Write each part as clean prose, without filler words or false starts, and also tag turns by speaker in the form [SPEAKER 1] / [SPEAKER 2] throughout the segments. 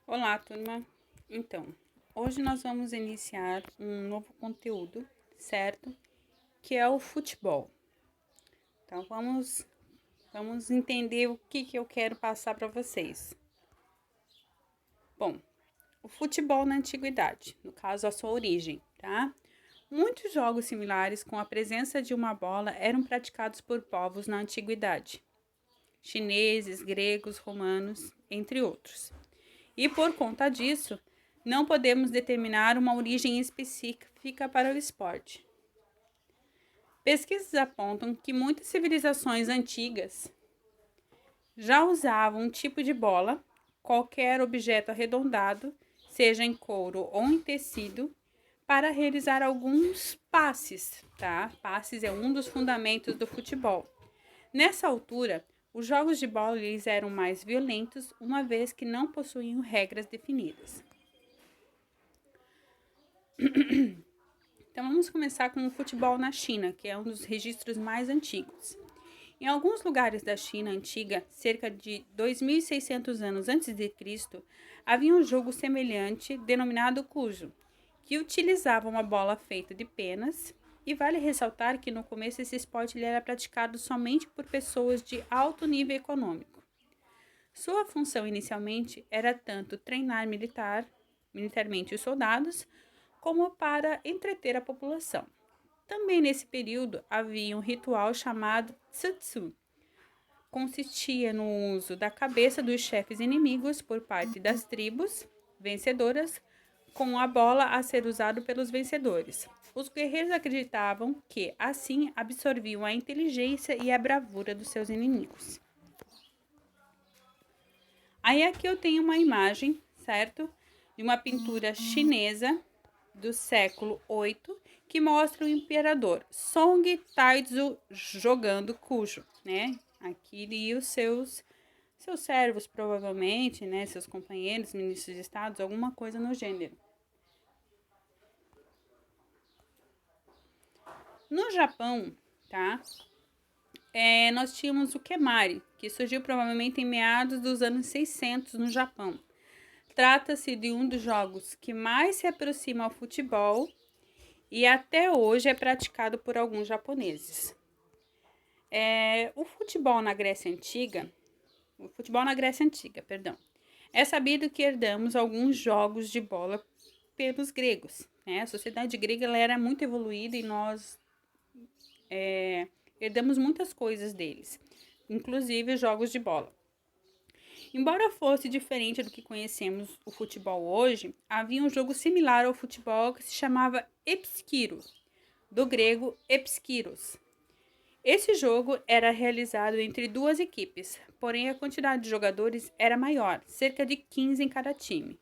[SPEAKER 1] Olá, turma. Então, hoje nós vamos iniciar um novo conteúdo, certo? Que é o futebol. Então, vamos entender o que eu quero passar para vocês. Bom, o futebol na antiguidade, no caso a sua origem, tá? Muitos jogos similares com a presença de uma bola eram praticados por povos na antiguidade. Chineses, gregos, romanos, entre outros. E por conta disso, não podemos determinar uma origem específica para o esporte. Pesquisas apontam que muitas civilizações antigas já usavam um tipo de bola, qualquer objeto arredondado, seja em couro ou em tecido, para realizar alguns passes, tá? Passes é um dos fundamentos do futebol. Nessa altura, os jogos de bola eles eram mais violentos, uma vez que não possuíam regras definidas. Então vamos começar com o futebol na China, que é um dos registros mais antigos. Em alguns lugares da China antiga, cerca de 2.600 anos antes de Cristo, havia um jogo semelhante denominado Cujo, que utilizava uma bola feita de penas, e vale ressaltar que no começo esse esporte ele era praticado somente por pessoas de alto nível econômico. Sua função inicialmente era tanto treinar militarmente os soldados, como para entreter a população. Também nesse período havia um ritual chamado Tsutsu. Consistia no uso da cabeça dos chefes inimigos por parte das tribos vencedoras, com a bola a ser usada pelos vencedores. Os guerreiros acreditavam que, assim, absorviam a inteligência e a bravura dos seus inimigos. Aí aqui eu tenho uma imagem, certo? De uma pintura chinesa do século VIII, que mostra o imperador Song Taizu jogando Cujo, né? Aqui e os seus servos, provavelmente, né? Seus companheiros, ministros de Estado, alguma coisa no gênero. No Japão, tá? Nós tínhamos o Kemari, que surgiu provavelmente em meados dos anos 600 no Japão. Trata-se de um dos jogos que mais se aproxima ao futebol e até hoje é praticado por alguns japoneses. O futebol na Grécia Antiga, é sabido que herdamos alguns jogos de bola pelos gregos, né? A sociedade grega ela era muito evoluída e nós herdamos muitas coisas deles, inclusive jogos de bola. Embora fosse diferente do que conhecemos o futebol hoje, havia um jogo similar ao futebol que se chamava epskiro, do grego epskiros. Esse jogo era realizado entre duas equipes, porém a quantidade de jogadores era maior, cerca de 15 em cada time.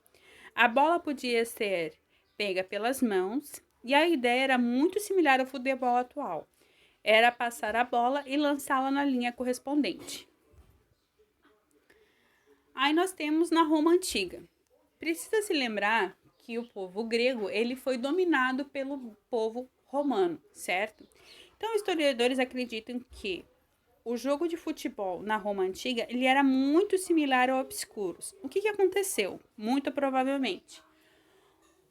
[SPEAKER 1] A bola podia ser pega pelas mãos e a ideia era muito similar ao futebol atual. Era passar a bola e lançá-la na linha correspondente. Aí nós temos na Roma Antiga. Precisa se lembrar que o povo grego ele foi dominado pelo povo romano, certo? Então, historiadores acreditam que o jogo de futebol na Roma Antiga ele era muito similar ao obscuros. O que aconteceu? Muito provavelmente,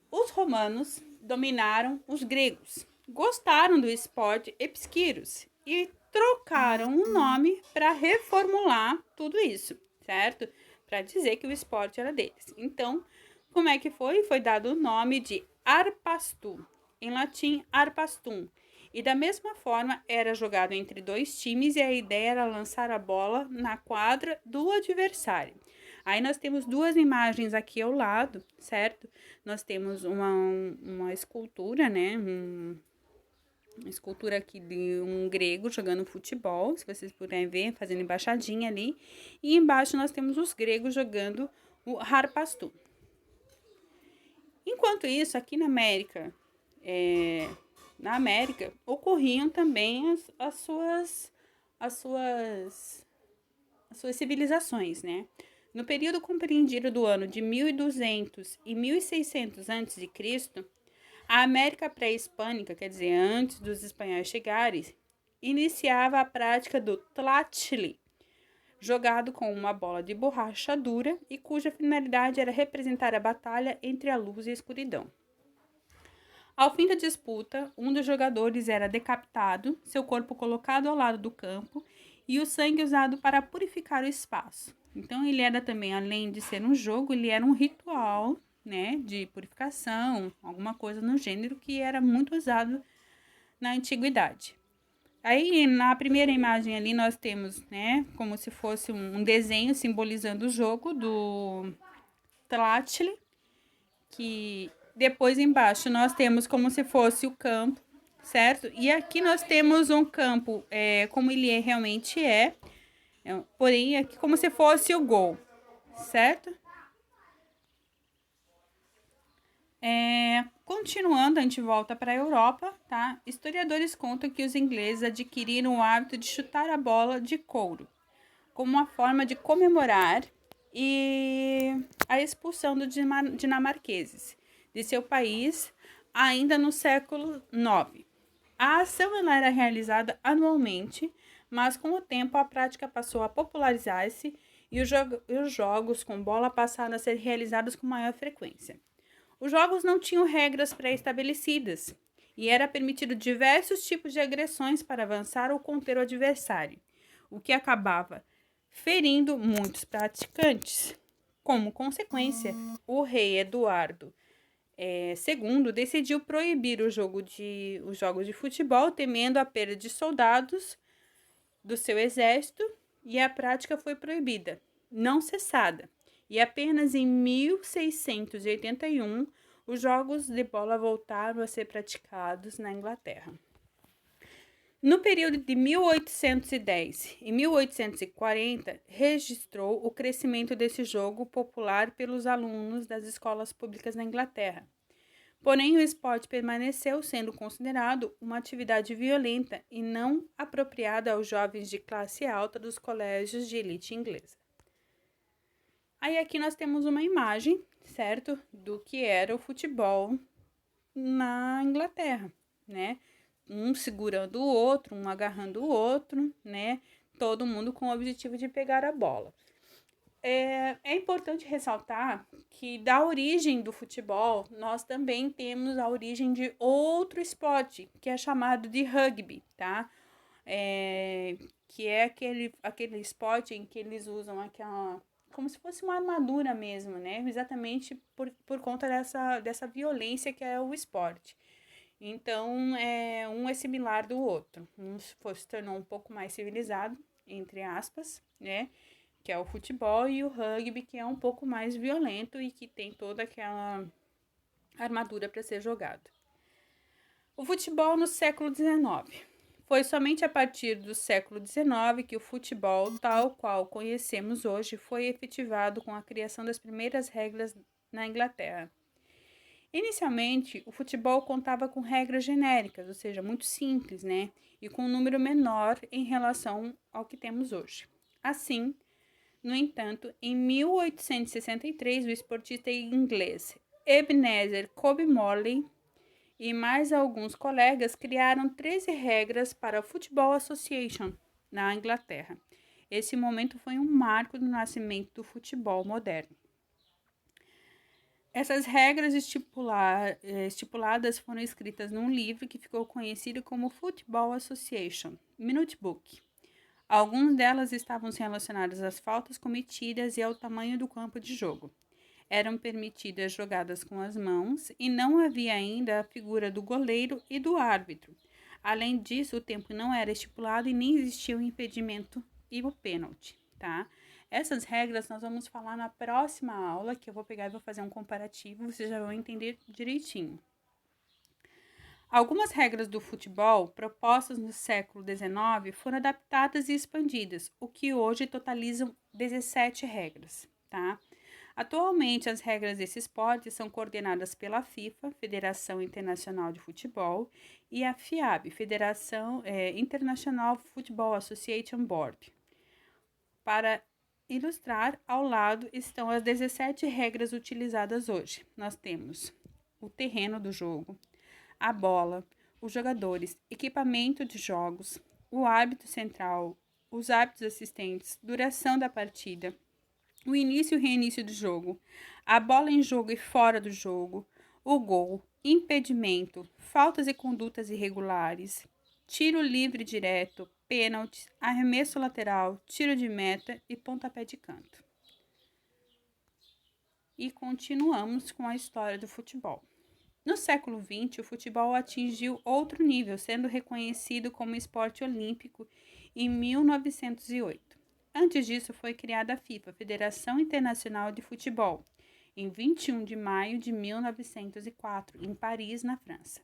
[SPEAKER 1] os romanos dominaram os gregos, gostaram do esporte epskiros e trocaram o nome para reformular tudo isso, certo? Para dizer que o esporte era deles. Então, como é que foi? Foi dado o nome de arpastu, em latim arpastum. E da mesma forma, era jogado entre dois times e a ideia era lançar a bola na quadra do adversário. Aí nós temos duas imagens aqui ao lado, certo? Nós temos uma escultura, né? Uma escultura aqui de um grego jogando futebol, se vocês puderem ver, fazendo embaixadinha ali. E embaixo nós temos os gregos jogando o harpastu. Enquanto isso, aqui na América, ocorriam também as suas civilizações, né? No período compreendido do ano de 1200 e 1600 a.C., a América pré-hispânica, quer dizer, antes dos espanhóis chegarem, iniciava a prática do tlachtli, jogado com uma bola de borracha dura e cuja finalidade era representar a batalha entre a luz e a escuridão. Ao fim da disputa, um dos jogadores era decapitado, seu corpo colocado ao lado do campo e o sangue usado para purificar o espaço. Então, ele era também, além de ser um jogo, ele era um ritual, né, de purificação, alguma coisa no gênero que era muito usado na antiguidade. Aí, na primeira imagem ali, nós temos, né, como se fosse um desenho simbolizando o jogo do Tlachtli, que depois embaixo nós temos como se fosse o campo, certo? E aqui nós temos um campo, como ele realmente porém aqui como se fosse o gol, certo? Continuando, a gente volta para a Europa, tá? Historiadores contam que os ingleses adquiriram o hábito de chutar a bola de couro, como uma forma de comemorar a expulsão dos dinamarqueses de seu país ainda no século IX. A ação ela era realizada anualmente, mas com o tempo a prática passou a popularizar-se e os jogos com bola passaram a ser realizados com maior frequência. Os jogos não tinham regras pré-estabelecidas e era permitido diversos tipos de agressões para avançar ou conter o adversário, o que acabava ferindo muitos praticantes. Como consequência, o rei Eduardo II decidiu proibir os jogos de futebol, temendo a perda de soldados do seu exército, e a prática foi proibida, não cessada. E apenas em 1681, os jogos de bola voltaram a ser praticados na Inglaterra. No período de 1810 e 1840, registrou o crescimento desse jogo popular pelos alunos das escolas públicas na Inglaterra. Porém, o esporte permaneceu sendo considerado uma atividade violenta e não apropriada aos jovens de classe alta dos colégios de elite inglesa. Aí aqui nós temos uma imagem, certo, do que era o futebol na Inglaterra, né? Um segurando o outro, um agarrando o outro, né? Todo mundo com o objetivo de pegar a bola. É importante ressaltar que da origem do futebol, nós também temos a origem de outro esporte, que é chamado de rugby, tá? Que é aquele esporte em que eles usam aquela, como se fosse uma armadura mesmo, né? Exatamente por conta dessa violência que é o esporte. Então, um é similar do outro. Um se tornou um pouco mais civilizado, entre aspas, né? Que é o futebol, e o rugby, que é um pouco mais violento e que tem toda aquela armadura para ser jogado. O futebol no século XIX. Foi somente a partir do século XIX que o futebol, tal qual conhecemos hoje, foi efetivado com a criação das primeiras regras na Inglaterra. Inicialmente, o futebol contava com regras genéricas, ou seja, muito simples, né? E com um número menor em relação ao que temos hoje. Assim, no entanto, em 1863, o esportista inglês Ebenezer Cobb Morley e mais alguns colegas criaram 13 regras para o Football Association na Inglaterra. Esse momento foi um marco do nascimento do futebol moderno. Essas regras estipuladas foram escritas num livro que ficou conhecido como Football Association Minute Book. Algumas delas estavam relacionadas às faltas cometidas e ao tamanho do campo de jogo. Eram permitidas jogadas com as mãos e não havia ainda a figura do goleiro e do árbitro. Além disso, o tempo não era estipulado e nem existia o impedimento e o pênalti, tá? Essas regras nós vamos falar na próxima aula, que eu vou pegar e vou fazer um comparativo, vocês já vão entender direitinho. Algumas regras do futebol propostas no século XIX foram adaptadas e expandidas, o que hoje totalizam 17 regras, tá? Atualmente, as regras desse esporte são coordenadas pela FIFA, Federação Internacional de Futebol, e a FIAB, Federação International Football Association Board. Para ilustrar, ao lado estão as 17 regras utilizadas hoje. Nós temos o terreno do jogo, a bola, os jogadores, equipamento de jogos, o árbitro central, os hábitos assistentes, duração da partida, o início e o reinício do jogo, a bola em jogo e fora do jogo, o gol, impedimento, faltas e condutas irregulares, tiro livre direto, pênaltis, arremesso lateral, tiro de meta e pontapé de canto. E continuamos com a história do futebol. No século XX, o futebol atingiu outro nível, sendo reconhecido como esporte olímpico em 1908. Antes disso, foi criada a FIFA, Federação Internacional de Futebol, em 21 de maio de 1904, em Paris, na França.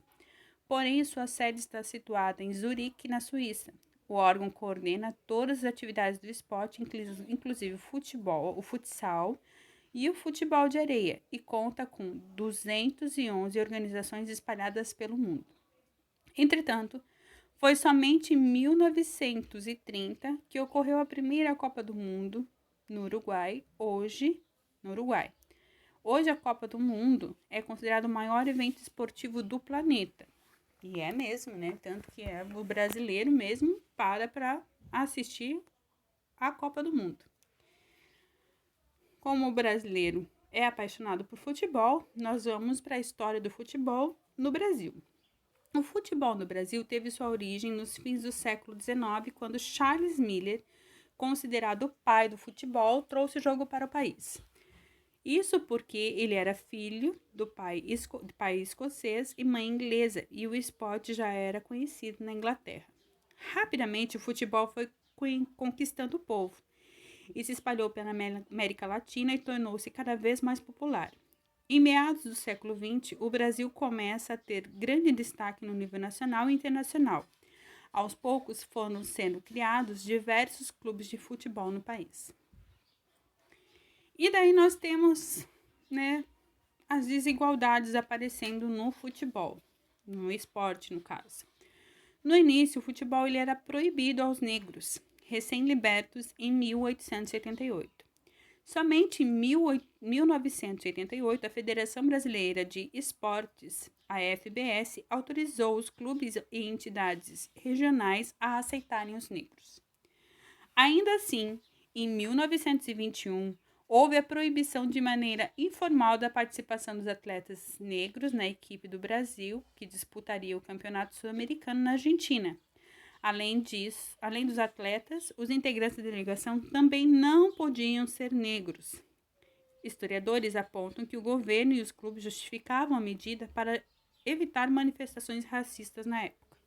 [SPEAKER 1] Porém, sua sede está situada em Zurique, na Suíça. O órgão coordena todas as atividades do esporte, inclusive o futebol, o futsal e o futebol de areia, e conta com 211 organizações espalhadas pelo mundo. Entretanto, foi somente em 1930 que ocorreu a primeira Copa do Mundo no Uruguai. Hoje, a Copa do Mundo é considerado o maior evento esportivo do planeta. E é mesmo, né? Tanto que o brasileiro mesmo para assistir a Copa do Mundo. Como o brasileiro é apaixonado por futebol, nós vamos para a história do futebol no Brasil. O futebol no Brasil teve sua origem nos fins do século XIX, quando Charles Miller, considerado o pai do futebol, trouxe o jogo para o país. Isso porque ele era filho do pai escocês e mãe inglesa, e o esporte já era conhecido na Inglaterra. Rapidamente, o futebol foi conquistando o povo e se espalhou pela América Latina e tornou-se cada vez mais popular. Em meados do século XX, o Brasil começa a ter grande destaque no nível nacional e internacional. Aos poucos foram sendo criados diversos clubes de futebol no país. E daí nós temos, as desigualdades aparecendo no futebol, no esporte, no caso. No início, o futebol ele era proibido aos negros, recém-libertos em 1888. Somente em 1988, a Federação Brasileira de Esportes, a FBS, autorizou os clubes e entidades regionais a aceitarem os negros. Ainda assim, em 1921, houve a proibição de maneira informal da participação dos atletas negros na equipe do Brasil, que disputaria o Campeonato Sul-Americano na Argentina. Além dos atletas, os integrantes da delegação também não podiam ser negros. Historiadores apontam que o governo e os clubes justificavam a medida para evitar manifestações racistas na época.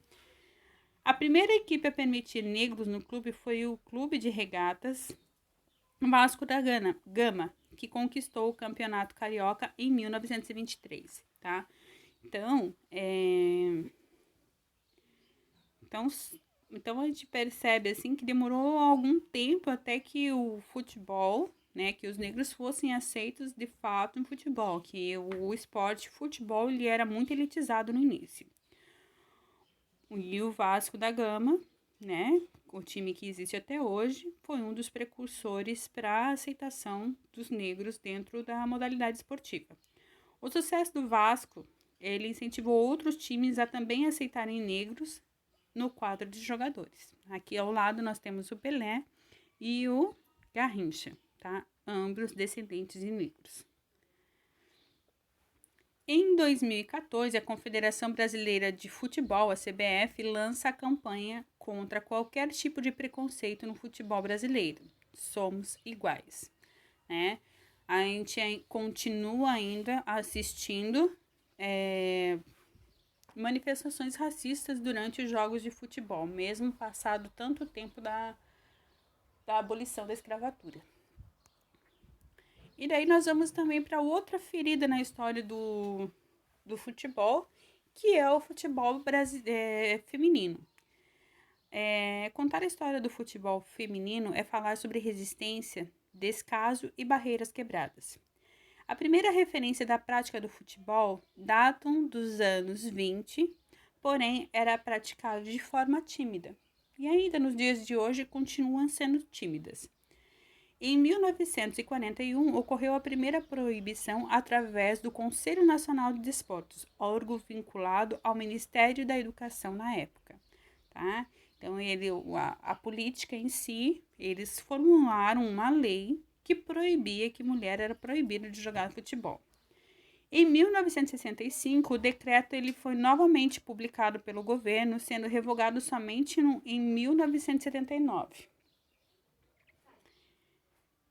[SPEAKER 1] A primeira equipe a permitir negros no clube foi o Clube de Regatas Vasco da Gama, que conquistou o Campeonato Carioca em 1923, tá? Então a gente percebe assim que demorou algum tempo até que o futebol, que os negros fossem aceitos de fato em futebol, que o esporte futebol ele era muito elitizado no início. E o Vasco da Gama, o time que existe até hoje, foi um dos precursores para a aceitação dos negros dentro da modalidade esportiva. O sucesso do Vasco, ele incentivou outros times a também aceitarem negros no quadro de jogadores. Aqui ao lado nós temos o Pelé e o Garrincha, tá? Ambos descendentes de negros. Em 2014, a Confederação Brasileira de Futebol, a CBF, lança a campanha contra qualquer tipo de preconceito no futebol brasileiro. Somos iguais, A gente continua ainda assistindo manifestações racistas durante os jogos de futebol, mesmo passado tanto tempo da abolição da escravatura. E daí nós vamos também para outra ferida na história do futebol, que é o futebol feminino. Contar a história do futebol feminino é falar sobre resistência, descaso e barreiras quebradas. A primeira referência da prática do futebol datam dos anos 20, porém era praticado de forma tímida. E ainda nos dias de hoje continuam sendo tímidas. Em 1941, ocorreu a primeira proibição através do Conselho Nacional de Desportos, órgão vinculado ao Ministério da Educação na época. Tá? Então, a política em si, eles formularam uma lei que proibia que mulher era proibida de jogar futebol. Em 1965, o decreto ele foi novamente publicado pelo governo, sendo revogado somente em 1979.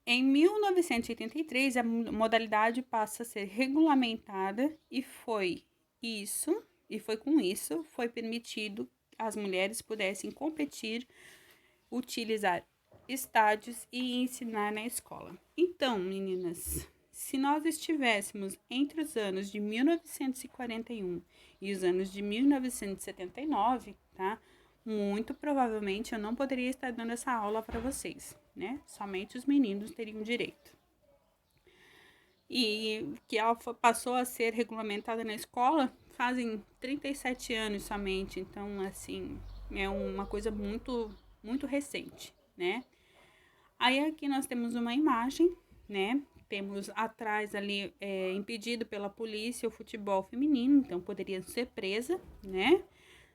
[SPEAKER 1] Em 1983, a modalidade passa a ser regulamentada e foi com isso foi permitido que as mulheres pudessem competir, utilizar estádios e ensinar na escola. Então, meninas, se nós estivéssemos entre os anos de 1941 e os anos de 1979, tá? Muito provavelmente eu não poderia estar dando essa aula para vocês, né? Somente os meninos teriam direito. E que ela passou a ser regulamentada na escola fazem 37 anos somente, então, assim, é uma coisa muito, muito recente, né? Aí aqui nós temos uma imagem, né? Temos atrás ali impedido pela polícia o futebol feminino, então poderia ser presa, né?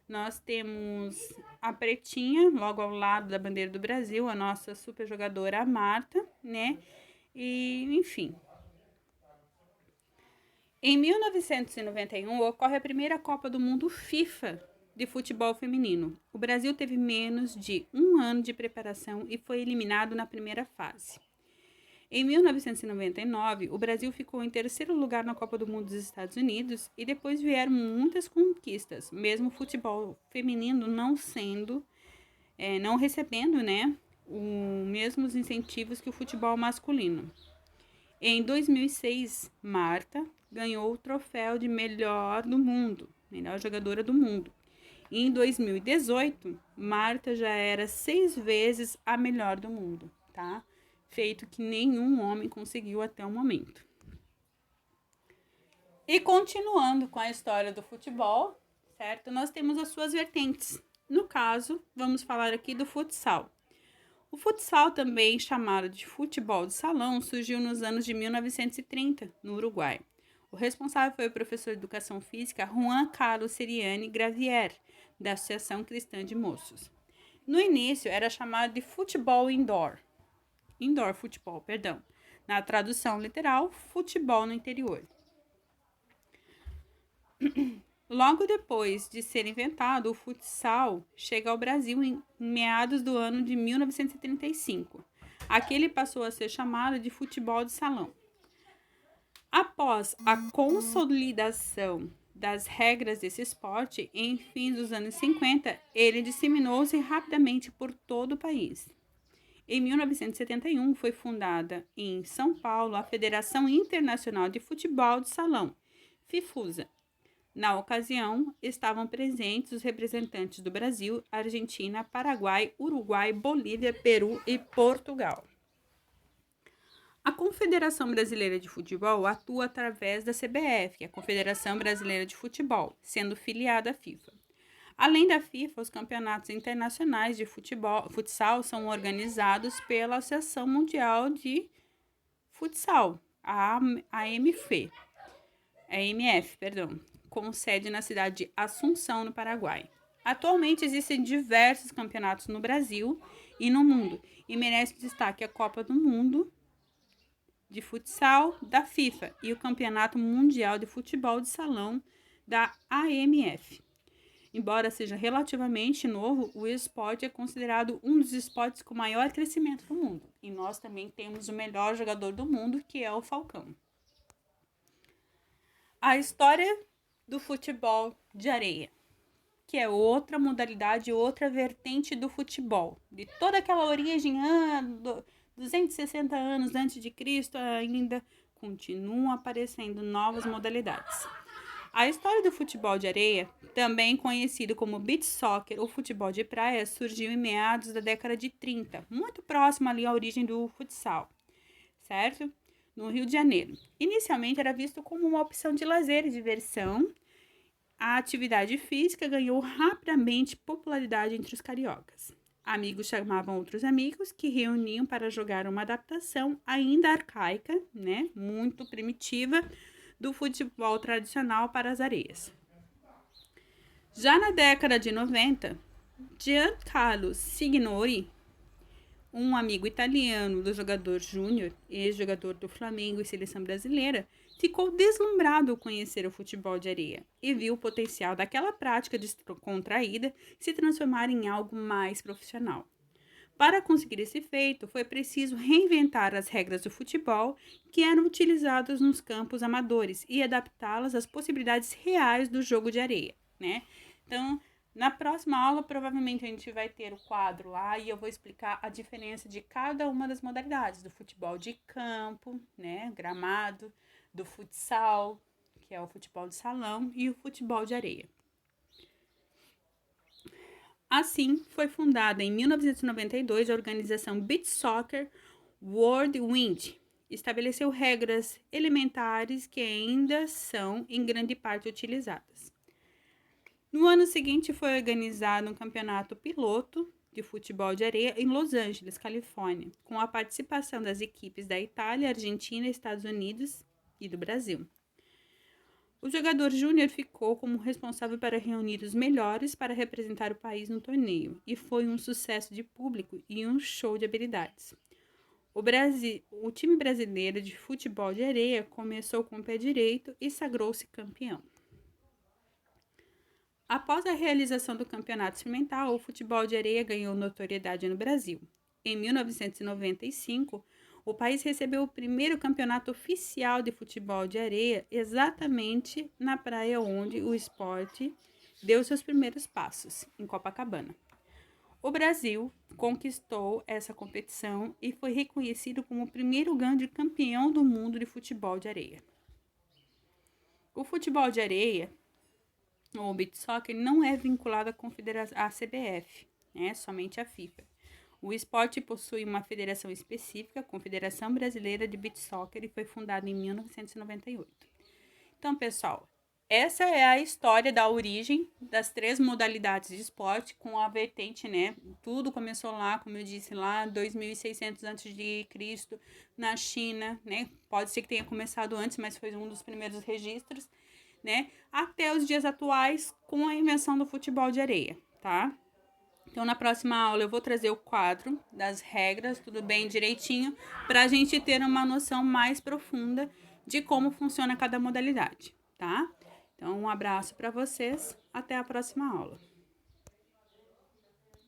[SPEAKER 1] Nós temos a pretinha, logo ao lado da bandeira do Brasil, a nossa super jogadora, a Marta, né? E, enfim. Em 1991, ocorre a primeira Copa do Mundo FIFA de futebol feminino. O Brasil teve menos de um ano de preparação e foi eliminado na primeira fase. Em 1999, o Brasil ficou em terceiro lugar na Copa do Mundo dos Estados Unidos e depois vieram muitas conquistas, mesmo o futebol feminino não recebendo, né, os mesmos incentivos que o futebol masculino. Em 2006, Marta ganhou o troféu de melhor jogadora do mundo. E em 2018, Marta já era 6 vezes a melhor do mundo, tá? Feito que nenhum homem conseguiu até o momento. E continuando com a história do futebol, certo? Nós temos as suas vertentes. No caso, vamos falar aqui do futsal. O futsal, também chamado de futebol de salão, surgiu nos anos de 1930, no Uruguai. O responsável foi o professor de Educação Física Juan Carlos Seriani Gravier, da Associação Cristã de Moços. No início, era chamado de futebol indoor futebol, perdão. Na tradução literal, futebol no interior. Logo depois de ser inventado, o futsal chega ao Brasil em meados do ano de 1935. Aqui ele passou a ser chamado de futebol de salão. Após a consolidação das regras desse esporte, em fins dos anos 50, ele disseminou-se rapidamente por todo o país. Em 1971, foi fundada em São Paulo a Federação Internacional de Futebol de Salão, FIFUSA. Na ocasião, estavam presentes os representantes do Brasil, Argentina, Paraguai, Uruguai, Bolívia, Peru e Portugal. A Confederação Brasileira de Futebol atua através da CBF, que é a Confederação Brasileira de Futebol, sendo filiada à FIFA. Além da FIFA, os campeonatos internacionais de futsal são organizados pela Associação Mundial de Futsal, a AMF, com sede na cidade de Assunção, no Paraguai. Atualmente existem diversos campeonatos no Brasil e no mundo, e merece destaque a Copa do Mundo de Futsal da FIFA e o Campeonato Mundial de Futebol de Salão da AMF. Embora seja relativamente novo, o esporte é considerado um dos esportes com maior crescimento do mundo. E nós também temos o melhor jogador do mundo, que é o Falcão. A história do futebol de areia, que é outra modalidade, outra vertente do futebol. De toda aquela origem, 260 anos antes de Cristo, ainda continuam aparecendo novas modalidades. A história do futebol de areia, também conhecido como beach soccer ou futebol de praia, surgiu em meados da década de 30, muito próximo ali à origem do futsal, certo? No Rio de Janeiro. Inicialmente era visto como uma opção de lazer e diversão. A atividade física ganhou rapidamente popularidade entre os cariocas. Amigos chamavam outros amigos que reuniam para jogar uma adaptação ainda arcaica, né, muito primitiva, do futebol tradicional para as areias. Já na década de 90, Giancarlo Signori, um amigo italiano do jogador Júnior, ex-jogador do Flamengo e seleção brasileira, ficou deslumbrado ao conhecer o futebol de areia e viu o potencial daquela prática descontraída se transformar em algo mais profissional. Para conseguir esse feito, foi preciso reinventar as regras do futebol que eram utilizadas nos campos amadores e adaptá-las às possibilidades reais do jogo de areia, né? Então, na próxima aula, provavelmente a gente vai ter o quadro lá e eu vou explicar a diferença de cada uma das modalidades, do futebol de campo, né, gramado, do futsal, que é o futebol de salão, e o futebol de areia. Assim, foi fundada em 1992 a organização Beach Soccer World Wind. Estabeleceu regras elementares que ainda são em grande parte utilizadas. No ano seguinte, foi organizado um campeonato piloto de futebol de areia em Los Angeles, Califórnia, com a participação das equipes da Itália, Argentina, Estados Unidos e do Brasil. O jogador júnior ficou como responsável para reunir os melhores para representar o país no torneio, e foi um sucesso de público e um show de habilidades. O time brasileiro de futebol de areia começou com o pé direito e sagrou-se campeão. Após a realização do campeonato experimental, o futebol de areia ganhou notoriedade no Brasil. Em 1995, o país recebeu o primeiro campeonato oficial de futebol de areia exatamente na praia onde o esporte deu seus primeiros passos, em Copacabana. O Brasil conquistou essa competição e foi reconhecido como o primeiro grande campeão do mundo de futebol de areia. O futebol de areia, ou beach soccer, não é vinculado à CBF, né? Somente à FIFA. O esporte possui uma federação específica, a Confederação Brasileira de Beach Soccer, e foi fundada em 1998. Então, pessoal, essa é a história da origem das 3 modalidades de esporte com a vertente, né? Tudo começou lá, como eu disse, lá 2600 a.C., na China, né? Pode ser que tenha começado antes, mas foi um dos primeiros registros, né? Até os dias atuais com a invenção do futebol de areia, tá? Então, na próxima aula eu vou trazer o quadro das regras, tudo bem direitinho, para a gente ter uma noção mais profunda de como funciona cada modalidade, tá? Então, um abraço para vocês, até a próxima aula.